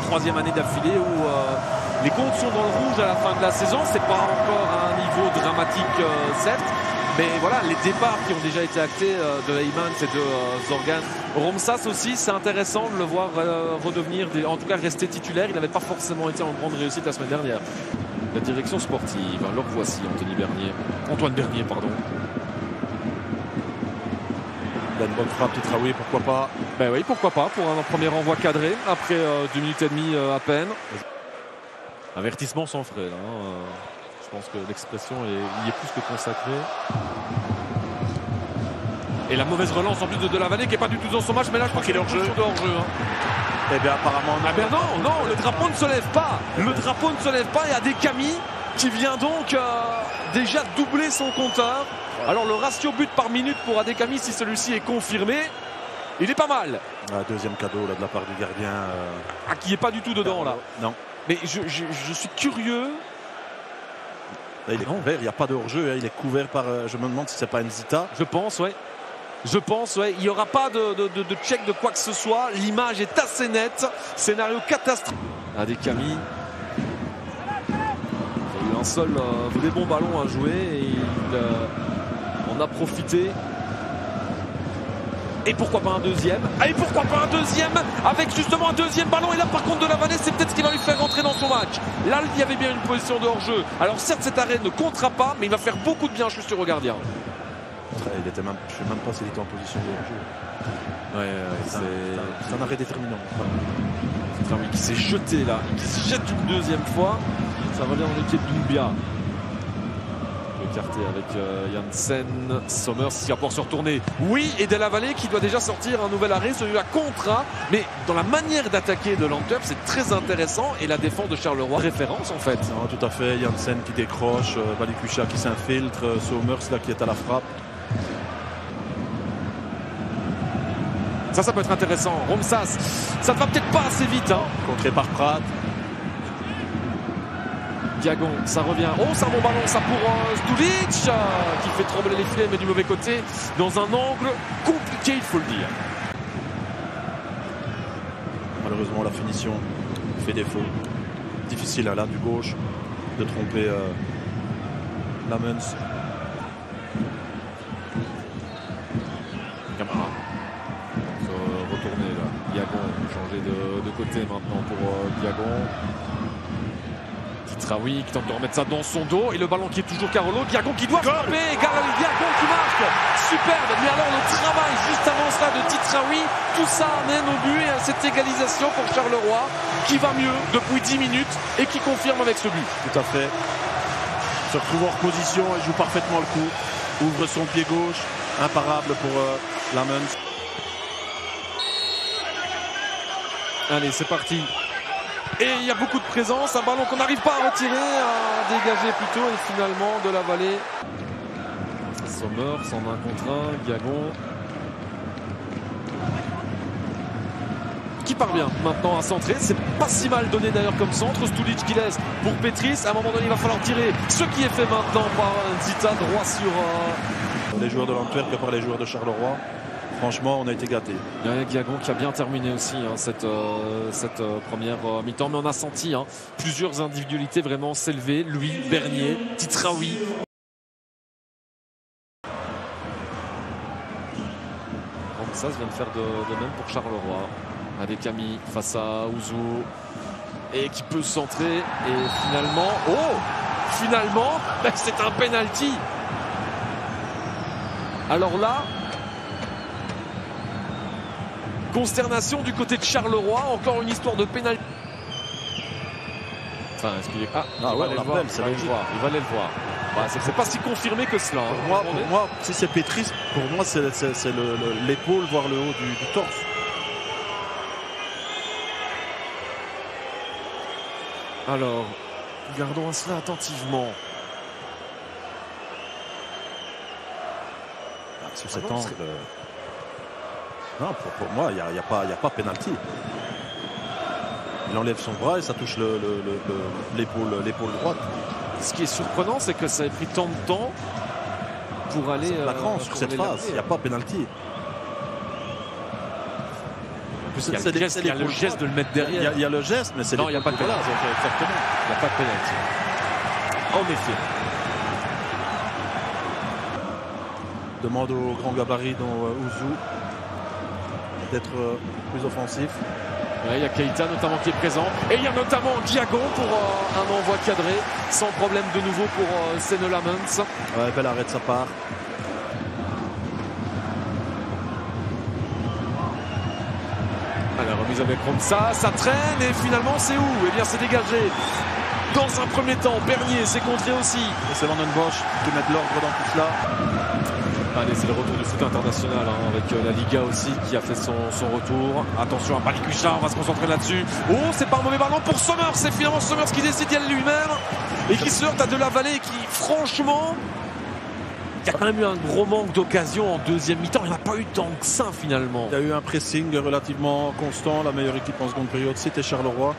troisième année d'affilée où les comptes sont dans le rouge à la fin de la saison. C'est pas encore à un niveau dramatique, certes. Mais voilà, les départs qui ont déjà été actés de Heymans et de Zorgan. Romsas aussi, c'est intéressant de le voir redevenir, en tout cas rester titulaire. Il n'avait pas forcément été en grande réussite la semaine dernière. La direction sportive, alors voici Antoine Bernier, pardon. Il a une bonne frappe, Titraoui, pourquoi pas? Ben oui, pourquoi pas, pour un premier envoi cadré, après 2 minutes et demie à peine. Avertissement sans frais, là. Je pense que l'expression y est plus que consacrée. Et la mauvaise relance en plus de la Vallée qui n'est pas du tout dans son match, mais là je crois qu'il est hors-jeu. Eh bien apparemment non. Ah ben non, le drapeau ne se lève pas. Le drapeau ne se lève pas. Il y a Adekami qui vient donc déjà doubler son compteur. Alors le ratio but par minute pour Adekami, si celui-ci est confirmé, il est pas mal. Deuxième cadeau là, de la part du gardien. Qui n'est pas du tout dedans là. Non. Mais je suis curieux. Là, il est couvert, il n'y a pas de hors-jeu, il est couvert par. Je me demande si c'est pas Nzita. Je pense, ouais. Il n'y aura pas de check de quoi que ce soit. L'image est assez nette. Scénario catastrophique. Adekami. Il a eu un seul des bons ballons à jouer et il en a profité. Et pourquoi pas un deuxième? Avec justement un deuxième ballon. Et là par contre de la Vallée, c'est peut-être ce qui va lui faire rentrer dans son match. Là il y avait bien une position de hors-jeu. Alors certes cet arrêt ne comptera pas, mais il va faire beaucoup de bien, je suis sûr, au gardien. Il était même, je ne sais même pas s'il était en position de hors-jeu. C'est un arrêt déterminant. C'est un qui s'est jeté là, qui se jette une deuxième fois. Ça revient dans les pieds de Doumbia. Écarté avec Janssen, Sommers qui va pouvoir se retourner. Oui, et Della Valle qui doit déjà sortir un nouvel arrêt, celui-là contre. Mais dans la manière d'attaquer de l'Antwerp, c'est très intéressant. Et la défense de Charleroi, référence en fait. Non, tout à fait. Janssen qui décroche, Balikwisha qui s'infiltre, Sommers là qui est à la frappe. Ça peut être intéressant. Romsas, ça ne va peut-être pas assez vite. Contré par Prat. Diagon, ça revient. Oh, c'est un bon ballon, ça pour Stulic qui fait trembler les filets, mais du mauvais côté, dans un angle compliqué, il faut le dire. Malheureusement, la finition fait défaut. Difficile là, du gauche, de tromper Lamens. Camara. Retourner là. Diagon, changer de côté maintenant pour Diagon. Titraoui qui tente de remettre ça dans son dos et le ballon qui est toujours Carolo. Diagon qui doit frapper. Diagon qui marque. Superbe. Mais alors le travail juste avant cela de Titraoui, tout ça mène au but et à cette égalisation pour Charleroi qui va mieux depuis 10 minutes et qui confirme avec ce but. Tout à fait. Se retrouve en position et joue parfaitement le coup. Ouvre son pied gauche. Imparable pour Lamens. Allez, c'est parti. Et il y a beaucoup de présence, un ballon qu'on n'arrive pas à retirer, à dégager plutôt, et finalement de la Vallée. Sommers en 1 contre 1, Diagon. Qui parvient maintenant à centrer, c'est pas si mal donné d'ailleurs comme centre. Stulic qui laisse pour Petris, à un moment donné il va falloir tirer, ce qui est fait maintenant par Zita, droit sur... Les joueurs de l'Antwerp que par les joueurs de Charleroi. Franchement, on a été gâtés. Il y a Diagon qui a bien terminé aussi cette première mi-temps. Mais on a senti plusieurs individualités vraiment s'élever. Lui, Bernier, Titraoui. Ça vient de faire de même pour Charleroi. Adekami face à Ouzou. Et qui peut centrer. Et finalement, c'est un penalty. Alors là... Consternation du côté de Charleroi, encore une histoire de pénalité. Enfin, est-ce qu'il est... il va aller le voir. Il va aller le voir. Bah, c'est pas si confirmé que cela. Pour moi, si c'est Petris, pour moi, c'est l'épaule, voire le haut du torse. Alors, regardons cela attentivement. Sur cet angle... Non, pour moi, il n'y a pas pénalty. Il enlève son bras et ça touche l'épaule droite. Ce qui est surprenant, c'est que ça a pris tant de temps pour aller... sur cette phase, il n'y a pas pénalty. plus, Il y a le geste, de le mettre derrière. Il y a le geste, mais c'est non, il n'y a pas de pénalty. Exactement. Il n'y a pas de pénalty. En effet. Demande au grand gabarit dont Ouzou d'être plus offensif. Ouais, il y a Keita notamment qui est présent. Et il y a notamment Diago pour un envoi cadré. Sans problème de nouveau pour Senne Lammens. Ouais, bel arrêt de sa part. La remise avec Romsa, ça traîne et finalement c'est où? Eh bien c'est dégagé. Dans un premier temps, Bernier s'est contré aussi. Et c'est Van den Bosch qui met de l'ordre dans tout cela. Allez, c'est le retour du foot international avec la Liga aussi qui a fait son retour. Attention à Palikucha, on va se concentrer là-dessus. Oh, c'est pas un mauvais ballon pour Sommer. C'est finalement Sommer qui décide d'y aller lui-même et qui se heurte à De La Vallée qui, franchement, il y a quand même eu un gros manque d'occasion en deuxième mi-temps. Il n'y en a pas eu tant que ça finalement. Il y a eu un pressing relativement constant. La meilleure équipe en seconde période, c'était Charleroi.